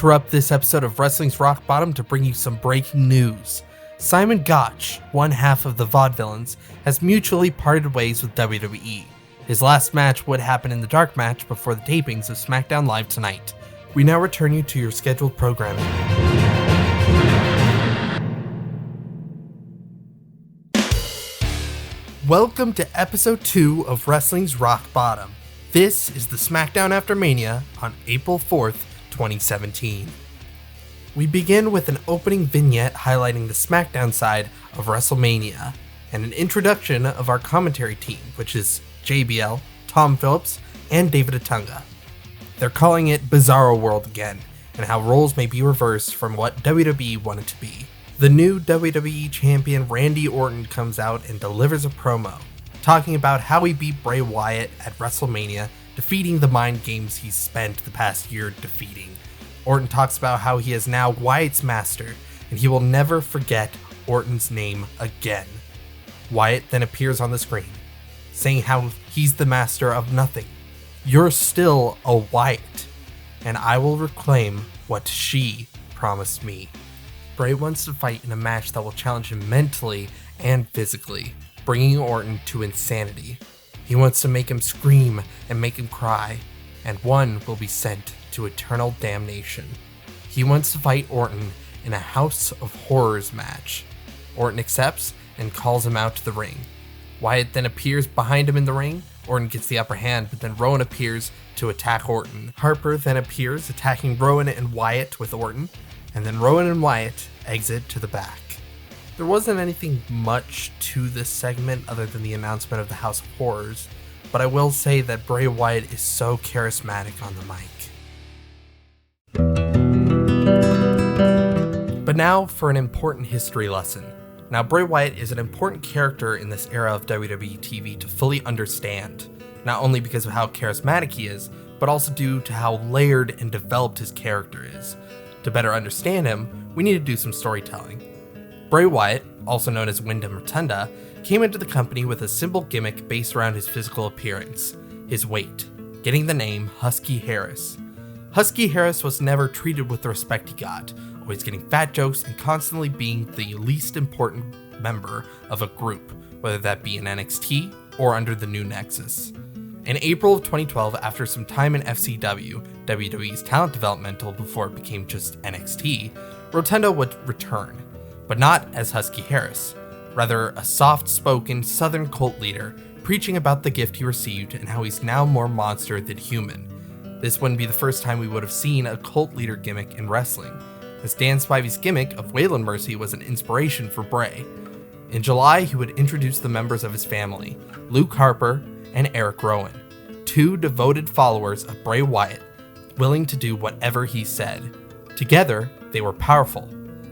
interrupt this episode of Wrestling's Rock Bottom to bring you some breaking news. Simon Gotch, one half of the Vaudevillains, has mutually parted ways with WWE. His last match would happen in the dark match before the tapings of SmackDown Live tonight. We now return you to your scheduled programming. Welcome to episode 2 of Wrestling's Rock Bottom. This is the SmackDown After Mania on April 4th, 2017. We begin with an opening vignette highlighting the SmackDown side of Wrestlemania, and an introduction of our commentary team, which is JBL, Tom Phillips, and David Otunga. They're calling it Bizarro World again, and how roles may be reversed from what WWE wanted to be. The new WWE Champion Randy Orton comes out and delivers a promo, talking about how he beat Bray Wyatt at WrestleMania, defeating the mind games he's spent the past year defeating. Orton talks about how he is now Wyatt's master, and he will never forget Orton's name again. Wyatt then appears on the screen, saying how he's the master of nothing. You're still a Wyatt, and I will reclaim what she promised me. Bray wants to fight in a match that will challenge him mentally and physically, bringing Orton to insanity. He wants to make him scream and make him cry, and one will be sent to eternal damnation. He wants to fight Orton in a House of Horrors match. Orton accepts and calls him out to the ring. Wyatt then appears behind him in the ring. Orton gets the upper hand, but then Rowan appears to attack Orton. Harper then appears, attacking Rowan and Wyatt with Orton, and then Rowan and Wyatt exit to the back. There wasn't anything much to this segment other than the announcement of the House of Horrors, but I will say that Bray Wyatt is so charismatic on the mic. But now for an important history lesson. Now, Bray Wyatt is an important character in this era of WWE TV to fully understand, not only because of how charismatic he is, but also due to how layered and developed his character is. To better understand him, we need to do some storytelling. Bray Wyatt, also known as Wyndham Rotunda, came into the company with a simple gimmick based around his physical appearance, his weight, getting the name Husky Harris. Husky Harris was never treated with the respect he got, always getting fat jokes and constantly being the least important member of a group, whether that be in NXT or under the new Nexus. In April of 2012, after some time in FCW, WWE's talent developmental before it became just NXT, Rotunda would return, but not as Husky Harris, rather a soft-spoken southern cult leader preaching about the gift he received and how he's now more monster than human. This wouldn't be the first time we would have seen a cult leader gimmick in wrestling, as Dan Spivey's gimmick of Waylon Mercy was an inspiration for Bray. In July, he would introduce the members of his family, Luke Harper and Eric Rowan, two devoted followers of Bray Wyatt, willing to do whatever he said. Together, they were powerful,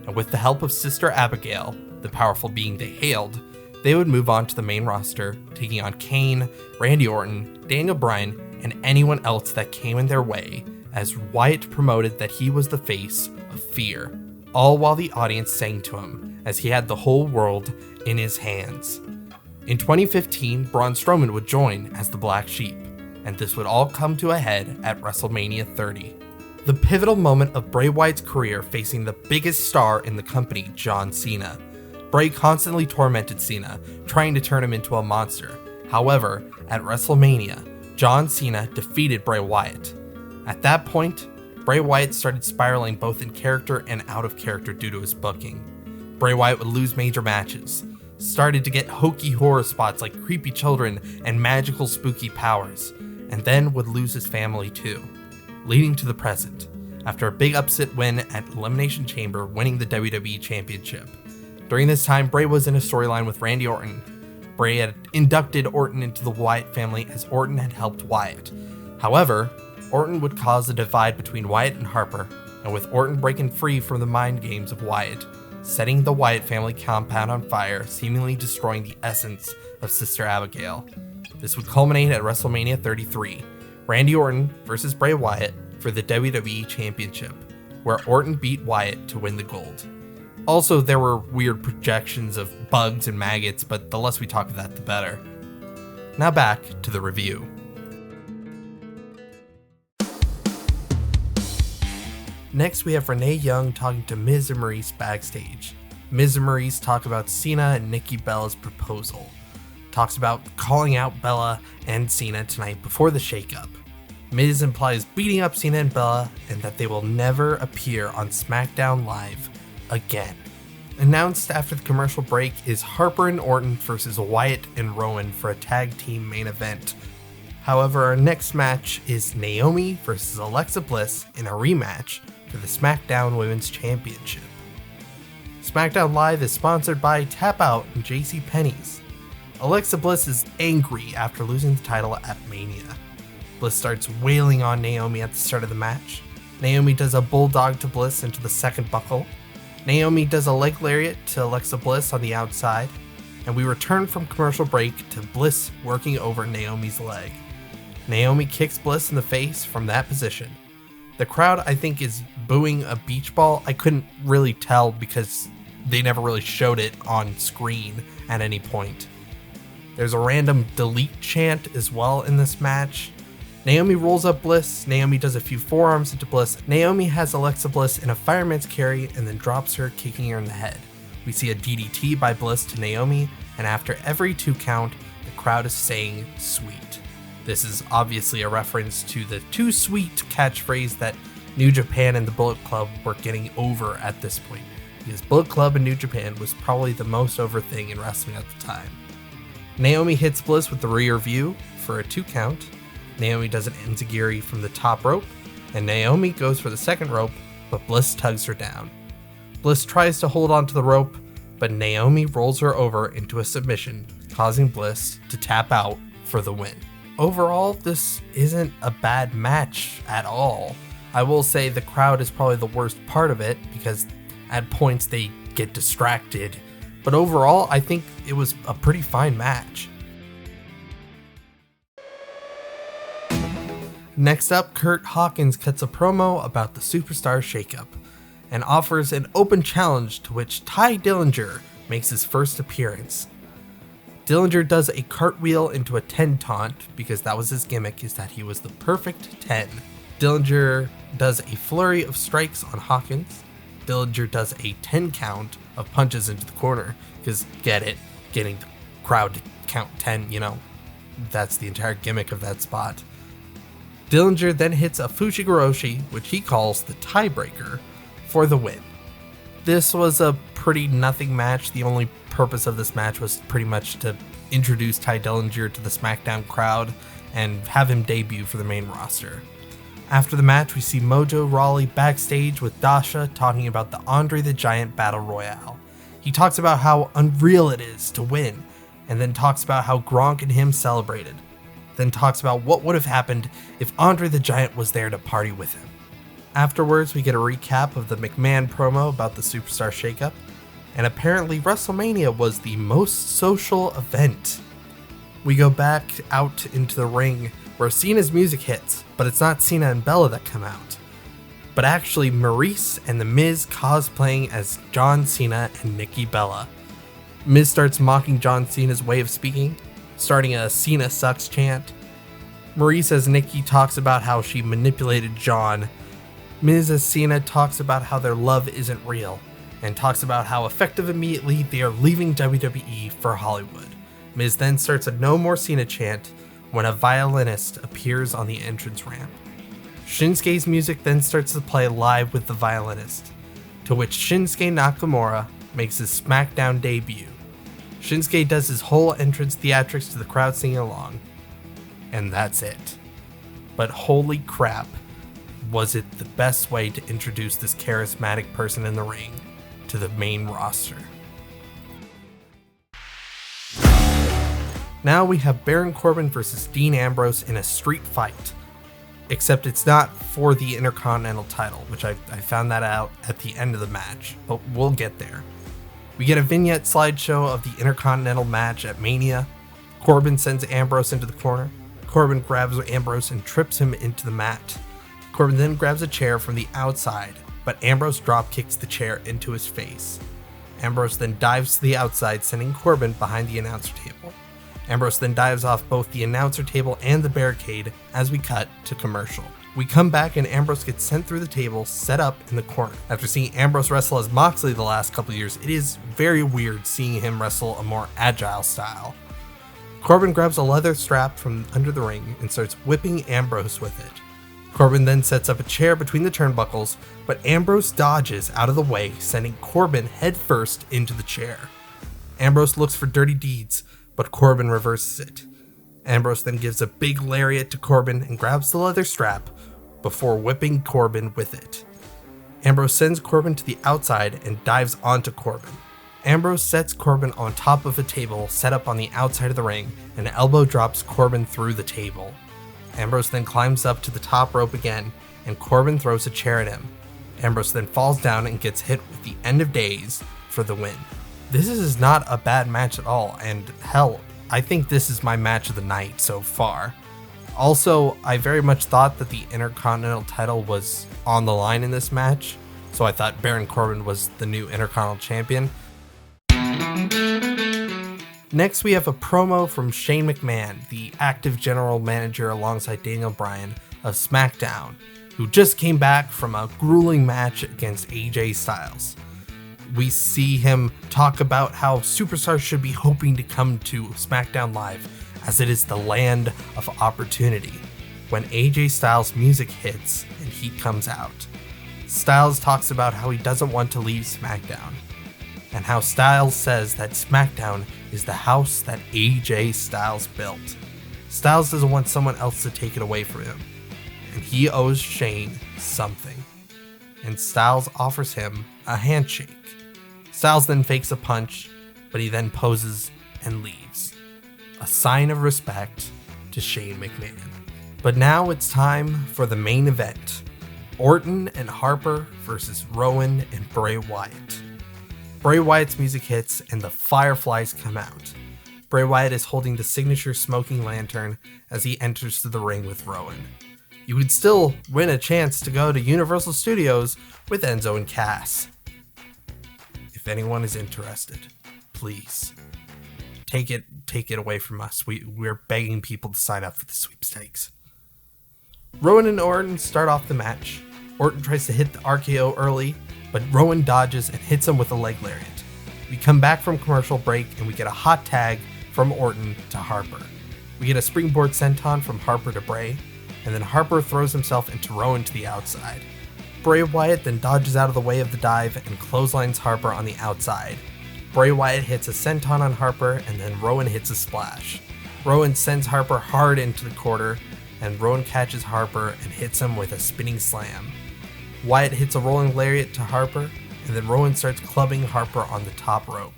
and with the help of Sister Abigail, the powerful being they hailed, they would move on to the main roster, taking on Kane, Randy Orton, Daniel Bryan, and anyone else that came in their way, as Wyatt promoted that he was the face of fear, all while the audience sang to him, as he had the whole world in his hands. In 2015, Braun Strowman would join as the Black Sheep, and this would all come to a head at WrestleMania 30. The pivotal moment of Bray Wyatt's career facing the biggest star in the company, John Cena. Bray constantly tormented Cena, trying to turn him into a monster. However, at WrestleMania, John Cena defeated Bray Wyatt. At that point, Bray Wyatt started spiraling both in character and out of character due to his booking. Bray Wyatt would lose major matches, started to get hokey horror spots like creepy children and magical spooky powers, and then would lose his family too, leading to the present, after a big upset win at Elimination Chamber, winning the WWE Championship. During this time, Bray was in a storyline with Randy Orton. Bray had inducted Orton into the Wyatt family as Orton had helped Wyatt. However, Orton would cause a divide between Wyatt and Harper, and with Orton breaking free from the mind games of Wyatt, setting the Wyatt family compound on fire, seemingly destroying the essence of Sister Abigail. This would culminate at WrestleMania 33, Randy Orton versus Bray Wyatt for the WWE Championship, where Orton beat Wyatt to win the gold. Also, there were weird projections of bugs and maggots, but the less we talk of that, the better. Now back to the review. Next, we have Renee Young talking to Miz and Maurice backstage. Miz and Maurice talk about Cena and Nikki Bella's proposal. Talks about calling out Bella and Cena tonight before the shakeup. Miz implies beating up Cena and Bella and that they will never appear on SmackDown Live again. Announced after the commercial break is Harper and Orton versus Wyatt and Rowan for a tag team main event. However, our next match is Naomi versus Alexa Bliss in a rematch for the SmackDown Women's Championship. SmackDown Live is sponsored by Tap Out and JCPenney's. Alexa Bliss is angry after losing the title at Mania. Bliss starts wailing on Naomi at the start of the match. Naomi does a bulldog to Bliss into the second buckle. Naomi does a leg lariat to Alexa Bliss on the outside. And we return from commercial break to Bliss working over Naomi's leg. Naomi kicks Bliss in the face from that position. The crowd, I think, is booing a beach ball. I couldn't really tell because they never really showed it on screen at any point. There's a random delete chant as well in this match. Naomi rolls up Bliss. Naomi does a few forearms into Bliss. Naomi has Alexa Bliss in a fireman's carry and then drops her, kicking her in the head. We see a DDT by Bliss to Naomi, and after every 2 count, the crowd is saying sweet. This is obviously a reference to the "too sweet" catchphrase that New Japan and the Bullet Club were getting over at this point, because Bullet Club and New Japan was probably the most over thing in wrestling at the time. Naomi hits Bliss with the rear view for a 2 count. Naomi does an enziguri from the top rope, and Naomi goes for the second rope, but Bliss tugs her down. Bliss tries to hold onto the rope, but Naomi rolls her over into a submission, causing Bliss to tap out for the win. Overall, this isn't a bad match at all. I will say the crowd is probably the worst part of it because at points they get distracted, but overall I think it was a pretty fine match. Next up, Kurt Hawkins cuts a promo about the Superstar shakeup and offers an open challenge to which Ty Dillinger makes his first appearance. Dillinger does a cartwheel into a 10 taunt because that was his gimmick, is that he was the perfect 10. Dillinger does a flurry of strikes on Hawkins. Dillinger does a 10 count of punches into the corner because, get it, getting the crowd to count 10, that's the entire gimmick of that spot. Dillinger then hits a Fushigoroshi, which he calls the tiebreaker, for the win. This was a pretty nothing match. The only purpose of this match was pretty much to introduce Ty Dillinger to the SmackDown crowd and have him debut for the main roster. After the match, we see Mojo Rawley backstage with Dasha talking about the Andre the Giant Battle Royale. He talks about how unreal it is to win, and then talks about how Gronk and him celebrated. Then talks about what would have happened if Andre the Giant was there to party with him. Afterwards, we get a recap of the McMahon promo about the Superstar shakeup, and apparently WrestleMania was the most social event. We go back out into the ring where Cena's music hits, but it's not Cena and Bella that come out, but actually Maurice and The Miz cosplaying as John Cena and Nikki Bella. Miz starts mocking John Cena's way of speaking, starting a "Cena sucks" chant. Maurice as Nikki talks about how she manipulated John. Miz as Cena talks about how their love isn't real, and talks about how effective immediately they are leaving WWE for Hollywood. Miz then starts a "No More Cena" chant when a violinist appears on the entrance ramp. Shinsuke's music then starts to play live with the violinist, to which Shinsuke Nakamura makes his SmackDown debut. Shinsuke does his whole entrance theatrics to the crowd singing along, and that's it. But holy crap, was it the best way to introduce this charismatic person in the ring to the main roster. Now we have Baron Corbin versus Dean Ambrose in a street fight, except it's not for the Intercontinental title, which I found that out at the end of the match, but we'll get there. We get a vignette slideshow of the Intercontinental match at Mania. Corbin sends Ambrose into the corner. Corbin grabs Ambrose and trips him into the mat. Corbin then grabs a chair from the outside, but Ambrose drop kicks the chair into his face. Ambrose then dives to the outside, sending Corbin behind the announcer table. Ambrose then dives off both the announcer table and the barricade as we cut to commercial. We come back and Ambrose gets sent through the table, set up in the corner. After seeing Ambrose wrestle as Moxley the last couple years, it is very weird seeing him wrestle a more agile style. Corbin grabs a leather strap from under the ring and starts whipping Ambrose with it. Corbin then sets up a chair between the turnbuckles, but Ambrose dodges out of the way, sending Corbin headfirst into the chair. Ambrose looks for dirty deeds, but Corbin reverses it. Ambrose then gives a big lariat to Corbin and grabs the leather strap before whipping Corbin with it. Ambrose sends Corbin to the outside and dives onto Corbin. Ambrose sets Corbin on top of a table set up on the outside of the ring and elbow drops Corbin through the table. Ambrose then climbs up to the top rope again and Corbin throws a chair at him. Ambrose then falls down and gets hit with the End of Days for the win. This is not a bad match at all, and hell, I think this is my match of the night so far. Also, I very much thought that the Intercontinental title was on the line in this match, so I thought Baron Corbin was the new Intercontinental Champion. Next, we have a promo from Shane McMahon, the active general manager alongside Daniel Bryan of SmackDown, who just came back from a grueling match against AJ Styles. We see him talk about how superstars should be hoping to come to SmackDown Live, as it is the land of opportunity, when AJ Styles' music hits and he comes out. Styles talks about how he doesn't want to leave SmackDown, and how Styles says that SmackDown is the house that AJ Styles built. Styles doesn't want someone else to take it away from him, and he owes Shane something. And Styles offers him a handshake. Styles then fakes a punch, but he then poses and leaves. A sign of respect to Shane McMahon. But now it's time for the main event. Orton and Harper versus Rowan and Bray Wyatt. Bray Wyatt's music hits and the Fireflies come out. Bray Wyatt is holding the signature smoking lantern as he enters to the ring with Rowan. You would still win a chance to go to Universal Studios with Enzo and Cass. If anyone is interested, please take it away from us. We're begging people to sign up for the sweepstakes. Rowan and Orton start off the match. Orton tries to hit the RKO early, but Rowan dodges and hits him with a leg lariat. We come back from commercial break and we get a hot tag from Orton to Harper. We get a springboard senton from Harper to Bray, and then Harper throws himself into Rowan to the outside. Bray Wyatt then dodges out of the way of the dive and clotheslines Harper on the outside. Bray Wyatt hits a senton on Harper and then Rowan hits a splash. Rowan sends Harper hard into the quarter and Rowan catches Harper and hits him with a spinning slam. Wyatt hits a rolling lariat to Harper and then Rowan starts clubbing Harper on the top rope.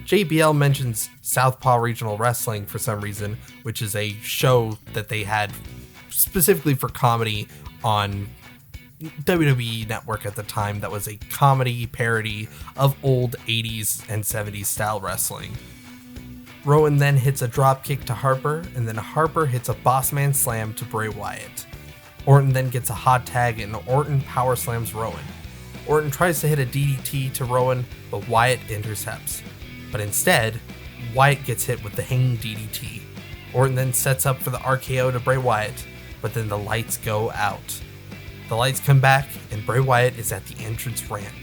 JBL mentions Southpaw Regional Wrestling for some reason, which is a show that they had specifically for comedy on WWE Network at the time that was a comedy parody of old 80s and 70s style wrestling. Rowan then hits a dropkick to Harper, and then Harper hits a Bossman Slam to Bray Wyatt. Orton then gets a hot tag and Orton power slams Rowan. Orton tries to hit a DDT to Rowan, but Wyatt intercepts. But instead, Wyatt gets hit with the hanging DDT. Orton then sets up for the RKO to Bray Wyatt, but then the lights go out. The lights come back, and Bray Wyatt is at the entrance ramp.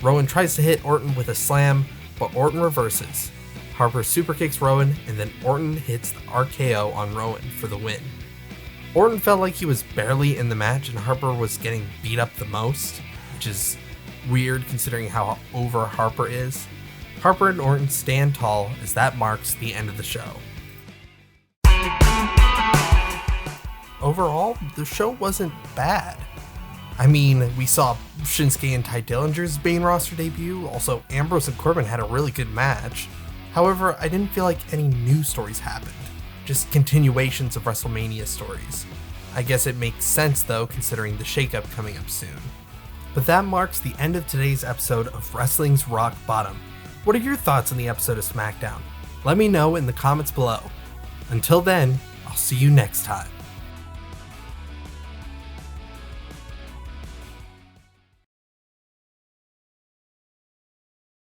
Rowan tries to hit Orton with a slam, but Orton reverses. Harper superkicks Rowan, and then Orton hits the RKO on Rowan for the win. Orton felt like he was barely in the match, and Harper was getting beat up the most, which is weird considering how over Harper is. Harper and Orton stand tall as that marks the end of the show. Overall, the show wasn't bad. I mean, we saw Shinsuke and Ty Dillinger's main roster debut. Also, Ambrose and Corbin had a really good match. However, I didn't feel like any new stories happened. Just continuations of Wrestlemania stories. I guess it makes sense though, considering the shakeup coming up soon. But that marks the end of today's episode of Wrestling's Rock Bottom. What are your thoughts on the episode of SmackDown? Let me know in the comments below. Until then, I'll see you next time.